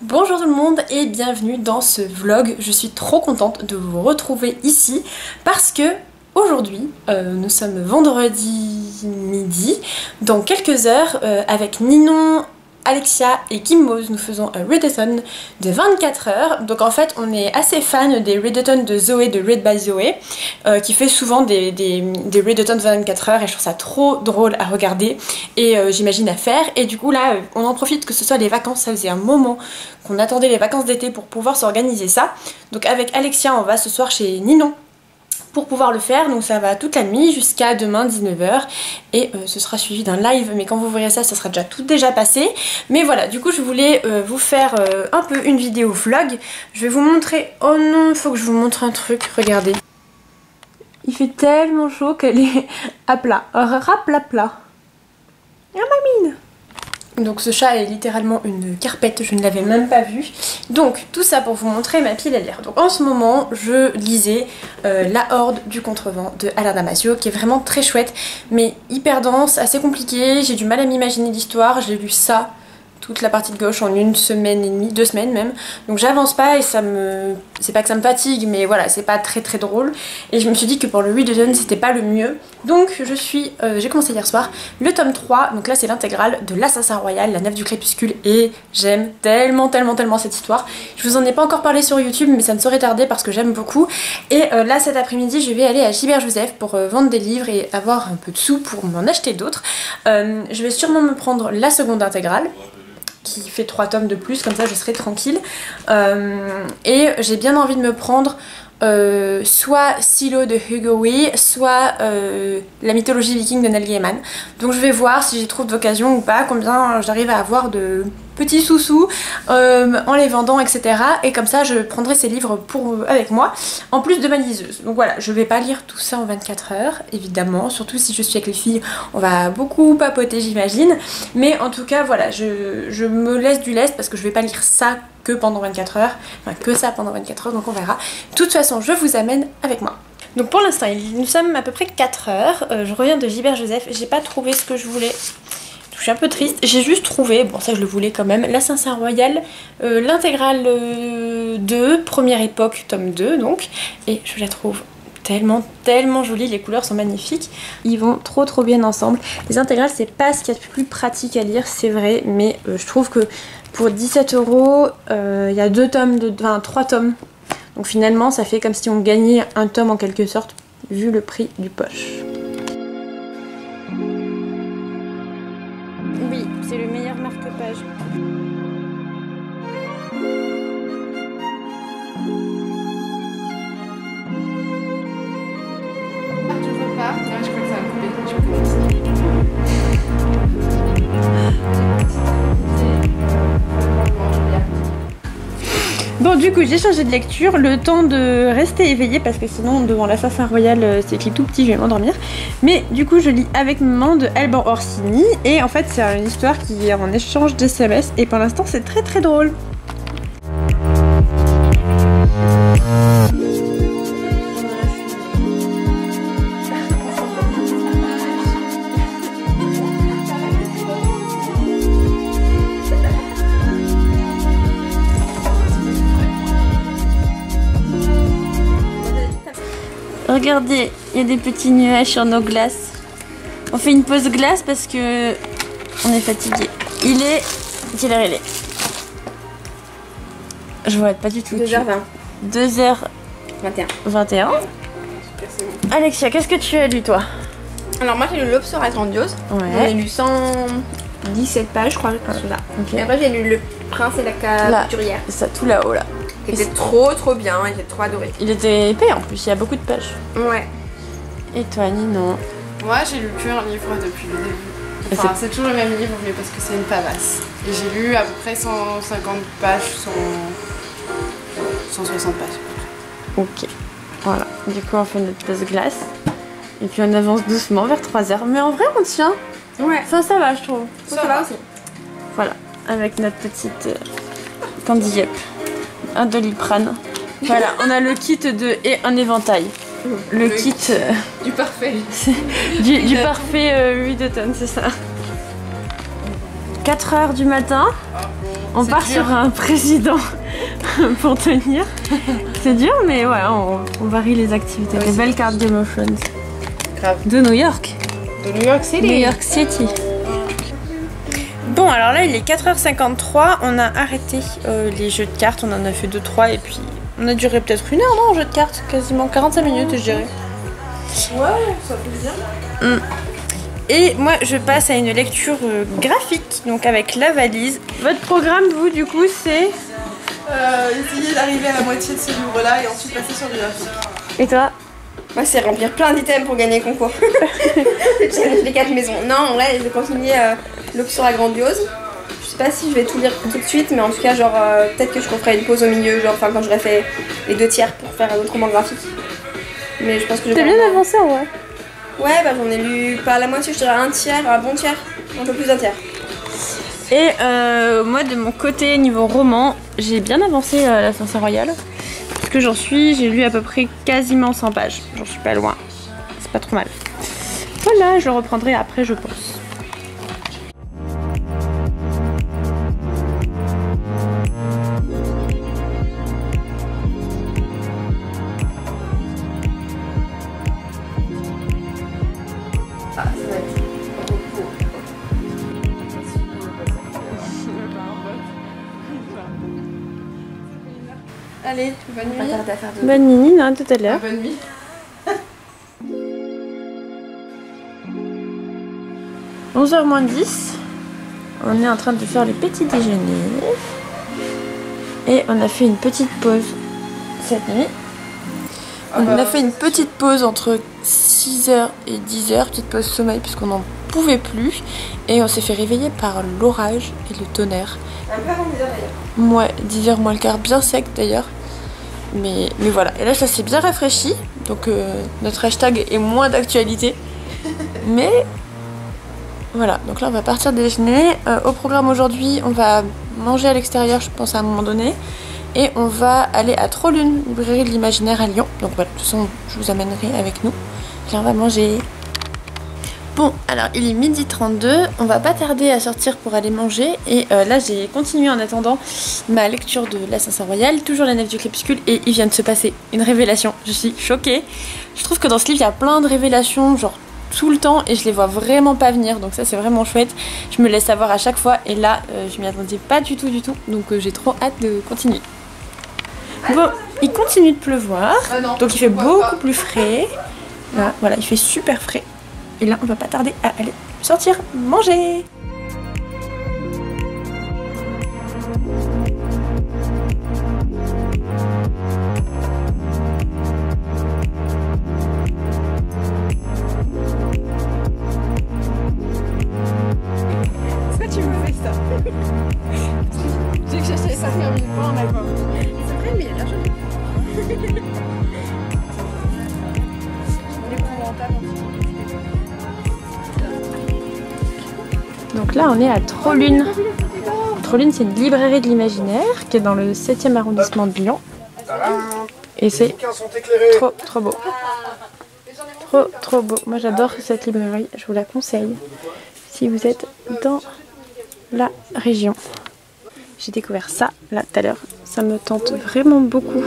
Bonjour tout le monde et bienvenue dans ce vlog. Je suis trop contente de vous retrouver ici parce que aujourd'hui, nous sommes vendredi midi. Dans quelques heures, avec Ninon, Alexia et Kimmoz, nous faisons un readathon de 24 heures. Donc en fait, on est assez fan des readathons de Zoé, de Read by Zoé, qui fait souvent des readathons de 24 heures et je trouve ça trop drôle à regarder et j'imagine à faire. Et du coup là, on en profite que ce soit les vacances, ça faisait un moment qu'on attendait les vacances d'été pour pouvoir s'organiser ça. Donc avec Alexia, on va ce soir chez Ninon pour pouvoir le faire, donc ça va toute la nuit jusqu'à demain 19h et ce sera suivi d'un live, mais quand vous verrez ça, ça sera déjà passé. Mais voilà, du coup je voulais vous faire un peu une vidéo vlog. Je vais vous montrer, oh non, il faut que je vous montre un truc, regardez. Il fait tellement chaud qu'elle est à plat, plat. Ah mamine. Donc ce chat est littéralement une carpette, je ne l'avais même pas vu. Donc tout ça pour vous montrer ma pile à lire. Donc en ce moment je lisais La Horde du Contrevent de Alain Damasio, qui est vraiment très chouette mais hyper dense, assez compliqué. J'ai du mal à m'imaginer l'histoire, j'ai lu ça, toute la partie de gauche en une semaine et demie, 2 semaines même. Donc j'avance pas et ça me... c'est pas que ça me fatigue, mais voilà, c'est pas très drôle. Et je me suis dit que pour le readathon c'était pas le mieux. Donc j'ai commencé hier soir le tome 3, donc là c'est l'intégrale de l'Assassin Royal, la Nef du Crépuscule, et j'aime tellement cette histoire. Je vous en ai pas encore parlé sur YouTube, mais ça ne saurait tarder parce que j'aime beaucoup. Et là cet après-midi je vais aller à Gilbert Joseph pour vendre des livres et avoir un peu de sous pour m'en acheter d'autres. Je vais sûrement me prendre la seconde intégrale, qui fait 3 tomes de plus, comme ça je serai tranquille. Et j'ai bien envie de me prendre soit Silo de Hugo Wee, soit la mythologie viking de Neil Gaiman. Donc je vais voir si j'y trouve d'occasion ou pas, combien j'arrive à avoir de petits sous-sous en les vendant, etc. Et comme ça je prendrai ces livres avec moi, en plus de ma liseuse. Donc voilà, je vais pas lire tout ça en 24 heures, évidemment, surtout si je suis avec les filles, on va beaucoup papoter j'imagine. Mais en tout cas voilà, je me laisse du lest parce que je vais pas lire ça que pendant 24 heures, enfin que ça pendant 24 heures, donc on verra. De toute façon, je vous amène avec moi. Donc pour l'instant, nous sommes à peu près 4 heures, je reviens de Gilbert Joseph, j'ai pas trouvé ce que je voulais. Je suis un peu triste, j'ai juste trouvé, bon ça je le voulais quand même, l'Assassin Royal, l'intégrale 2, première époque, tome 2 donc, et je la trouve tellement jolie, les couleurs sont magnifiques, ils vont trop bien ensemble. Les intégrales c'est pas ce qu'il y a de plus pratique à lire, c'est vrai, mais je trouve que pour 17 €, il y a 3 tomes, donc finalement ça fait comme si on gagnait un tome en quelque sorte, vu le prix du poche. Oui, c'est le meilleur marque-page. Tu veux pas? Ouais, je crois que ça va couper. Bon, du coup j'ai changé de lecture, le temps de rester éveillée parce que sinon devant l'Assassin Royal c'est écrit tout petit, je vais m'endormir. Mais du coup je lis Avec maman de Alban Orsini et en fait c'est une histoire qui est en échange d'SMS et pour l'instant c'est très drôle. Regardez, il y a des petits nuages sur nos glaces. On fait une pause glace parce que on est fatigué. Il est... Quelle heure il est? Je vois pas du tout. 2h20. 2h21. Alexia, qu'est-ce que tu as lu toi? Alors moi j'ai lu L'Obsora Grandiose. Ouais. J'ai lu 117 pages je crois. Là. Okay. Et après j'ai lu Le Prince et la Couturière. Ça tout là-haut là. Il était trop bien, j'ai trop adoré. Il était épais en plus, il y a beaucoup de pages. Ouais. Et toi Ninon? Moi j'ai lu qu'un livre depuis le début. Enfin c'est toujours le même livre mais parce que c'est une pavasse. Et j'ai lu à peu près 150 pages, 160 pages. Ok. Voilà. Du coup on fait notre pause glace. Et puis on avance doucement vers 3h. Mais en vrai on tient. Ouais. Enfin ça va je trouve. Ça va aussi. Voilà. Avec notre petite Candy Up. Un Doliprane. Voilà, on a le kit et un éventail. Le kit du parfait. du parfait readathon, c'est ça. 4 h du matin. On part sur un président pour tenir. C'est dur, mais voilà, on varie les activités. Des belles cartes Game of Thrones. Grave. De New York. De New York City. New York City. Bon, alors là, il est 4 h 53. On a arrêté les jeux de cartes. On en a fait 2-3 et puis on a duré peut-être 1 heure, non, en jeu de cartes. Quasiment 45 minutes, je dirais. Ouais, ça fait bien. Et moi, je passe à une lecture graphique, donc avec la valise. Votre programme, vous, du coup, c'est... Essayer d'arriver à la moitié de ce livre-là et ensuite passer sur le graphique. Et toi? Moi, c'est remplir plein d'items pour gagner le concours. Les 4 maisons. Non, en vrai, je vais continuer l'option la grandiose. Je sais pas si je vais tout lire tout de suite, mais en tout cas, genre, peut-être que je referai une pause au milieu, genre, enfin, quand j'aurai fait les 2 tiers pour faire un autre roman graphique. Mais je pense que je vais... T'as bien avancé, en vrai. Ouais, bah j'en ai lu pas la moitié, je dirais un tiers, un bon tiers, un peu plus d'un tiers. Et moi, de mon côté, niveau roman, j'ai bien avancé l'Ascenseur Royal. Parce que j'ai lu à peu près quasiment 100 pages. J'en suis pas loin. C'est pas trop mal. Voilà, je le reprendrai après, je pense. Allez, bonne nuit. Bonne nuit, non, tout à l'heure. Bonne nuit. 11 h moins 10. On est en train de faire le petit déjeuner. Et on a fait une petite pause cette nuit. On a fait une petite pause entre 6 h et 10 h, petite pause sommeil puisqu'on n'en pouvait plus. Et on s'est fait réveiller par l'orage et le tonnerre. Un peu avant 10 h d'ailleurs. Ouais, 10 h moins le quart, bien sec d'ailleurs. Mais voilà, et là ça s'est bien rafraîchi. Donc notre hashtag est moins d'actualité. Mais voilà, donc là on va partir déjeuner. Au programme aujourd'hui, on va manger à l'extérieur, je pense à un moment donné. Et on va aller à Trollune, librairie de l'imaginaire à Lyon. Donc voilà, de toute façon, je vous amènerai avec nous. Là, on va manger. Bon, alors il est 12h32, on va pas tarder à sortir pour aller manger. Et là, j'ai continué en attendant ma lecture de l'Ascenseur Royal, toujours la Nef du Crépuscule. Et il vient de se passer une révélation, je suis choquée. Je trouve que dans ce livre, il y a plein de révélations, genre tout le temps, et je les vois vraiment pas venir, donc ça c'est vraiment chouette. Je me laisse savoir à chaque fois, et là je m'y attendais pas du tout, donc j'ai trop hâte de continuer. Bon, il continue de pleuvoir, donc il fait beaucoup plus frais. Là, voilà, il fait super frais. Et là on va pas tarder à aller sortir manger. J'ai que j'achète ça faire 1000 fois en album. C'est vrai, mais il y a de l'argent. Donc là on est à Trollune. Trollune, c'est une librairie de l'imaginaire qui est dans le 7e arrondissement de Lyon. Et c'est trop beau. Trop beau. Moi j'adore cette librairie, je vous la conseille si vous êtes dans la région. J'ai découvert ça là tout à l'heure, ça me tente vraiment beaucoup.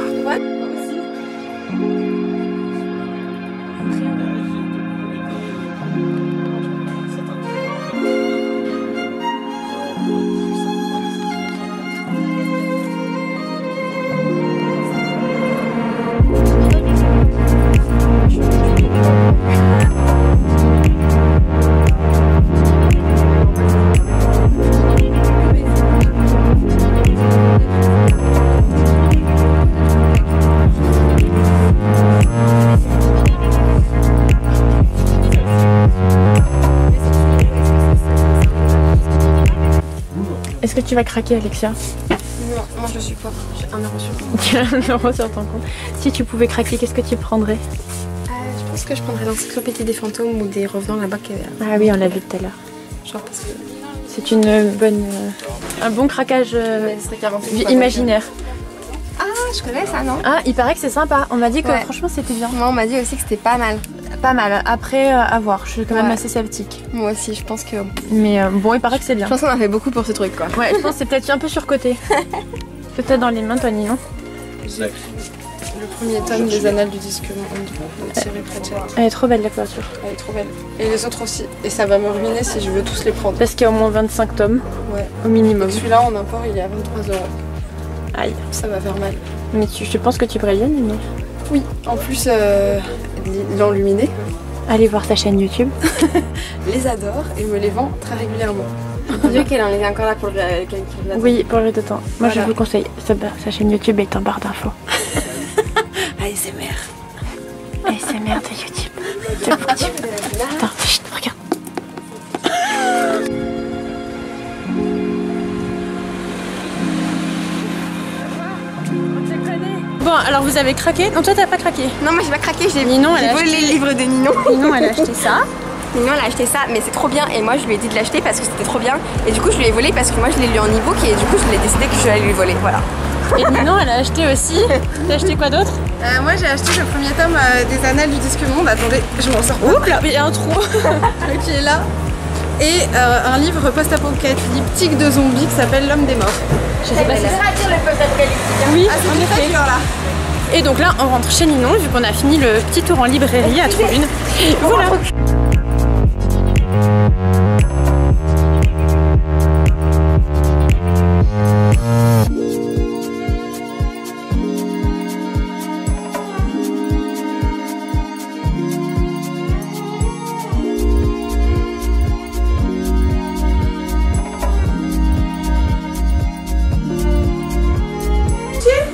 Est-ce que tu vas craquer, Alexia? Non, moi je suis pauvre, j'ai 1 euro sur moi. Tu as 1 euro sur ton compte. Si tu pouvais craquer, qu'est-ce que tu prendrais? Je pense que je prendrais l'encyclopédie des fantômes ou des revenants là-bas. Ah oui, on l'a vu tout à l'heure. Genre parce que... C'est une bonne, un bon craquage imaginaire. Ah, je connais ça, non? Ah, il paraît que c'est sympa. On m'a dit que ouais. franchement c'était bien. Moi, on m'a dit aussi que c'était pas mal. Pas mal. Après, à voir. Je suis quand même Ouais. assez sceptique. Moi aussi, je pense que. Mais bon, il paraît que c'est bien. Je pense qu'on a fait beaucoup pour ce truc quoi. Ouais, je pense que c'est peut-être un peu surcoté. Peut-être dans les mains, Tony, non? J'ai pris le premier tome des Annales du Disque Monde de Thierry Pratchett. Elle est trop belle la couverture. Elle est trop belle. Et les autres aussi. Et ça va me ruiner si je veux tous les prendre. Parce qu'il y a au moins 25 tomes, Ouais. au minimum. Celui-là en import il est à 23 €. Aïe. Ça va faire mal. Mais je pense que tu pourrais bien aimer. Oui. En plus, l'enluminé Allez voir sa chaîne YouTube. les adore et me les vend très régulièrement. Vu qu'elle en est encore là pour le calcul. Oui, pour le temps. Moi, je Voilà. vous conseille. Sa chaîne YouTube est en barre d'infos. ASMR. ASMR de YouTube. De YouTube. Attends, chut, regarde. Bon, alors vous avez craqué? Non, toi t'as pas craqué. Non, moi j'ai pas craqué, j'ai Ninon, elle a volé acheté- le livre de Ninon. Ninon, elle a acheté ça. Ninon, elle a acheté ça, mais c'est trop bien. Et moi, je lui ai dit de l'acheter parce que c'était trop bien. Et du coup, je lui ai volé parce que moi, je l'ai lu en e-book. Et du coup, je l'ai décidé que je allais lui voler. Voilà. Et Ninon, elle a acheté aussi. T'as acheté quoi d'autre? Moi j'ai acheté le premier tome des Annales du Disque Monde. Attendez, je m'en sors pas. Oups là, mais il y a un trou. Qui est là. Et un livre post-apocalyptique de zombies qui s'appelle L'Homme des Morts. Je sais pas si c'est. Oui, Ah, c'est en très effet. dur là. Et donc là, on rentre chez Ninon, vu qu'on a fini le petit tour en librairie à Trollune. Voilà.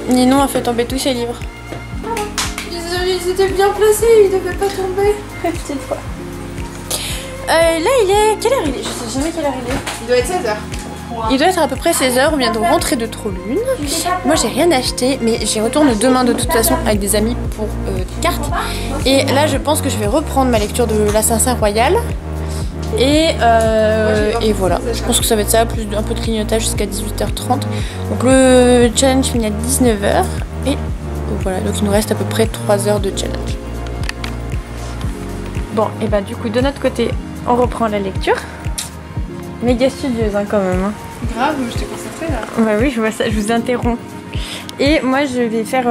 Ninon a fait tomber tous ses livres. Ils étaient bien placés, ils devaient pas tomber. Petite fois. Là, il est. Quelle heure il est? Je sais jamais quelle heure il est. Il doit être 16h. Il doit être à peu près 16h, on vient de rentrer de Trollune. Moi j'ai rien acheté, mais j'y retourne demain de toute façon avec des amis pour des cartes. Et là je pense que je vais reprendre ma lecture de l'Assassin Royal. Et voilà, je pense que ça va être ça, plus un peu de clignotage jusqu'à 18h30. Donc le challenge finit à 19h. Et voilà, donc il nous reste à peu près 3 heures de challenge. Bon, et bah du coup de notre côté, on reprend la lecture. Méga studieuse hein, quand même. Hein. Grave, je t'ai concentrée là. Bah oui, je vois ça, je vous interromps. Et moi, je vais faire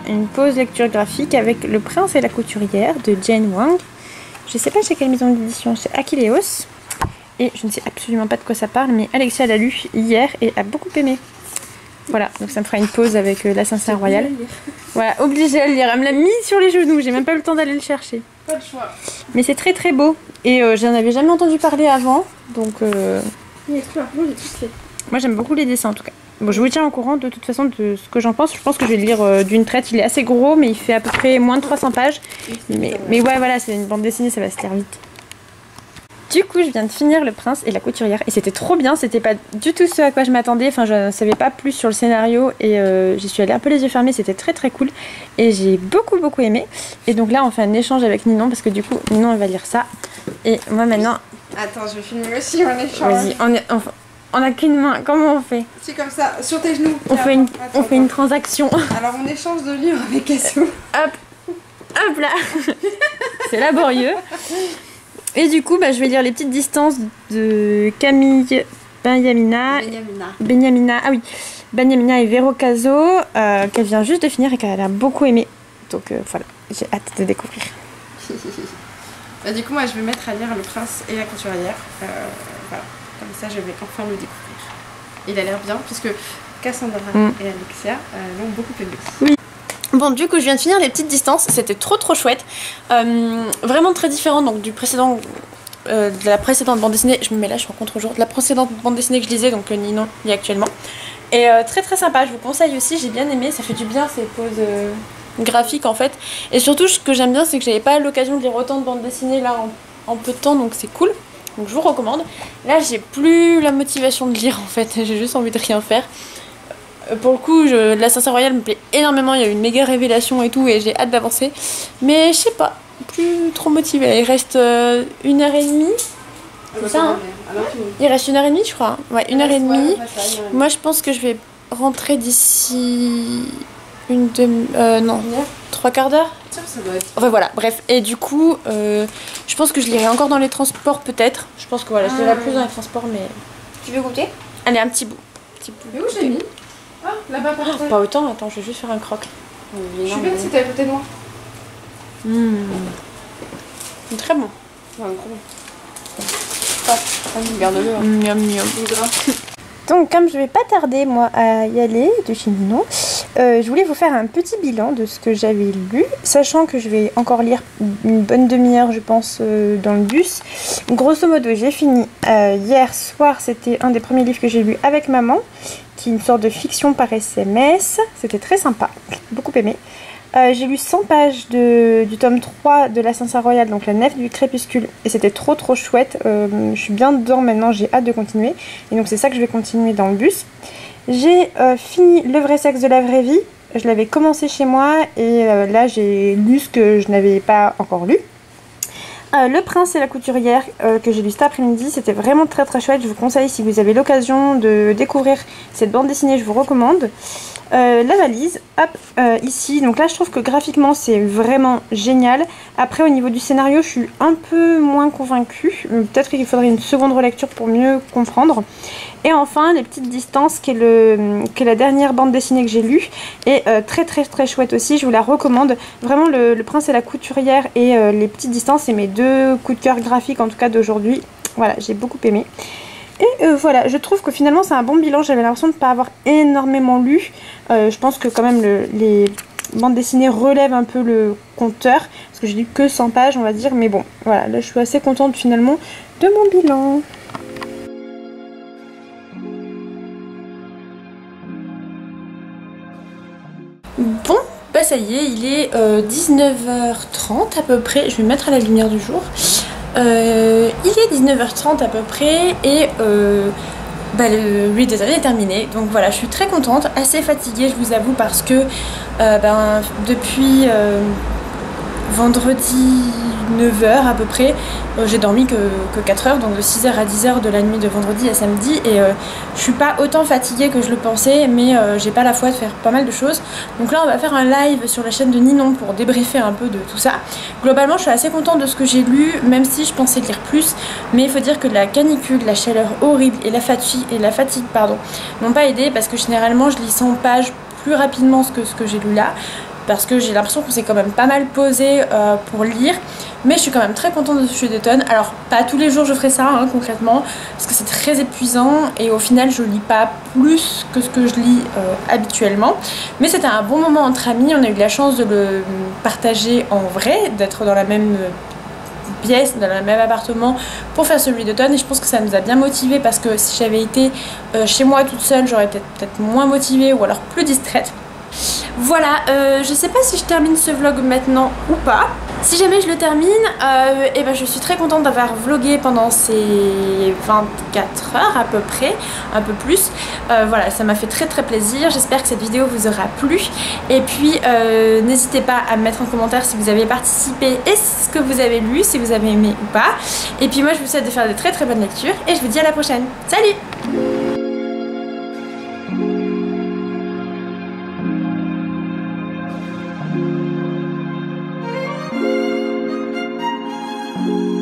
une pause lecture graphique avec Le Prince et la Couturière de Jane Wang. Je sais pas chez quelle maison d'édition, c'est Achilleos. Et je ne sais absolument pas de quoi ça parle, mais Alexia l'a lu hier et a beaucoup aimé. Voilà, donc ça me fera une pause avec l'Assassin Royal. Voilà, obligée à le lire. Elle me l'a mis sur les genoux, j'ai même pas eu le temps d'aller le chercher. Pas de choix. Mais c'est très très beau. Et j'en avais jamais entendu parler avant, donc... Moi j'aime beaucoup les dessins en tout cas. Bon, je vous tiens au courant de toute façon de ce que j'en pense. Je pense que je vais le lire d'une traite. Il est assez gros, mais il fait à peu près moins de 300 pages. Mais ouais, voilà, c'est une bande dessinée, ça va se lire vite. Du coup, je viens de finir Le Prince et la Couturière. Et c'était trop bien, c'était pas du tout ce à quoi je m'attendais. Enfin, je ne savais pas plus sur le scénario. Et j'y suis allée un peu les yeux fermés, c'était très très cool. Et j'ai beaucoup aimé. Et donc là, on fait un échange avec Ninon, parce que du coup, Ninon, elle va lire ça. Et moi maintenant, Attends, je vais filmer aussi en échange. vas-y, on a qu'une main, comment on fait? C'est comme ça, sur tes genoux. On fait une Attends. transaction. Alors on échange de livres avec Cassou. Hop là. C'est laborieux. Et du coup, bah, je vais lire les petites distances de Camille Benyamina, ah oui, Benyamina et Vero Caso, qu'elle vient juste de finir et qu'elle a beaucoup aimé. Donc voilà, j'ai hâte de découvrir. Bah, du coup, moi je vais mettre à lire Le Prince et la Couturière. Voilà, comme ça je vais enfin le découvrir. Il a l'air bien, puisque Cassandra et Alexia l'ont beaucoup aimé. Bon, du coup, je viens de finir les petites distances, c'était trop chouette. Vraiment très différent donc du précédent, de la précédente bande dessinée. Je me mets là, je suis en contre-jour. De la précédente bande dessinée que je lisais, donc Ninon lit actuellement. Et très sympa, je vous conseille aussi, j'ai bien aimé, ça fait du bien ces pauses graphiques en fait. Et surtout, ce que j'aime bien, c'est que j'avais pas l'occasion de lire autant de bandes dessinées là en peu de temps, donc c'est cool. Donc je vous recommande. Là, j'ai plus la motivation de lire en fait, j'ai juste envie de rien faire. Pour le coup, l'Assassin Royal me plaît énormément, il y a eu une méga révélation et tout, et j'ai hâte d'avancer. Mais je sais pas, plus trop motivée. Il reste 1h30. C'est ça, hein? Il reste 1h30, je crois. Ouais, 1h30. Moi, je pense que je vais rentrer d'ici une demi... non, 3/4 d'heure. Ça doit être. Enfin voilà, bref. Et du coup, je pense que je lirai encore dans les transports peut-être. Je pense que voilà, je lirai plus dans les transports, mais... Tu veux goûter? Allez, un petit bout. Mais où j'ai mis? Ah, là-bas par terre. Pas autant, attends, je vais juste faire un croc. Je suis bête si t'es à côté de moi. C'est très bon. Ouais, trop bon. Garde-le. Miam miam. Donc comme je vais pas tarder moi à y aller de chez Nino, je voulais vous faire un petit bilan de ce que j'avais lu, sachant que je vais encore lire une bonne demi-heure je pense dans le bus. Grosso modo j'ai fini hier soir, c'était un des premiers livres que j'ai lu avec maman, qui est une sorte de fiction par SMS, c'était très sympa, beaucoup aimé. J'ai lu 100 pages du tome 3 de l'Assassin Royal, donc la Nef du Crépuscule, et c'était trop chouette. Je suis bien dedans maintenant, j'ai hâte de continuer, et donc c'est ça que je vais continuer dans le bus. J'ai fini Le vrai sexe de la vraie vie, je l'avais commencé chez moi, et là j'ai lu ce que je n'avais pas encore lu. Le Prince et la couturière que j'ai lu cet après-midi, c'était vraiment très chouette, je vous conseille si vous avez l'occasion de découvrir cette bande dessinée, je vous recommande. La valise, hop, ici, donc là je trouve que graphiquement c'est vraiment génial. Après au niveau du scénario je suis un peu moins convaincue, peut-être qu'il faudrait une seconde relecture pour mieux comprendre. Et enfin Les Petites Distances qui est la dernière bande dessinée que j'ai lue, et très chouette aussi, je vous la recommande. Vraiment le Prince et la couturière et Les Petites Distances, c'est mes deux coups de cœur graphiques en tout cas d'aujourd'hui. Voilà, j'ai beaucoup aimé. Et voilà, je trouve que finalement c'est un bon bilan, j'avais l'impression de ne pas avoir énormément lu. Je pense que quand même les bandes dessinées relèvent un peu le compteur, parce que j'ai lu que 100 pages on va dire, mais bon, voilà, là je suis assez contente finalement de mon bilan. Bon, bah ça y est, il est 19h30 à peu près, je vais me mettre à la lumière du jour. Il est 19h30 à peu près et le readathon est terminé, donc voilà, je suis très contente, assez fatiguée je vous avoue, parce que depuis vendredi 9h à peu près, j'ai dormi que 4 heures, donc de 6h à 10h de la nuit de vendredi à samedi, et je suis pas autant fatiguée que je le pensais, mais j'ai pas la foi de faire pas mal de choses. Donc là on va faire un live sur la chaîne de Ninon pour débriefer un peu de tout ça. Globalement je suis assez contente de ce que j'ai lu, même si je pensais lire plus, mais il faut dire que la canicule, la chaleur horrible et la fatigue m'ont pas aidé, parce que généralement je lis 100 pages plus rapidement que ce que j'ai lu là, parce que j'ai l'impression qu'on s'est quand même pas mal posé pour lire, mais je suis quand même très contente de ce readathon. Alors pas tous les jours je ferai ça concrètement, parce que c'est très épuisant et au final je lis pas plus que ce que je lis habituellement, mais c'était un bon moment entre amis, on a eu de la chance de le partager en vrai, d'être dans la même pièce, dans le même appartement pour faire ce readathon, et je pense que ça nous a bien motivés, parce que si j'avais été chez moi toute seule j'aurais peut-être moins motivée ou alors plus distraite. Voilà, je sais pas si je termine ce vlog maintenant ou pas. Si jamais je le termine, je suis très contente d'avoir vlogué pendant ces 24 heures à peu près, un peu plus. Voilà, ça m'a fait très plaisir, j'espère que cette vidéo vous aura plu. Et puis n'hésitez pas à me mettre en commentaire si vous avez participé et ce que vous avez lu, si vous avez aimé ou pas. Et puis moi je vous souhaite de faire de très bonnes lectures, et je vous dis à la prochaine. Salut! Thank you.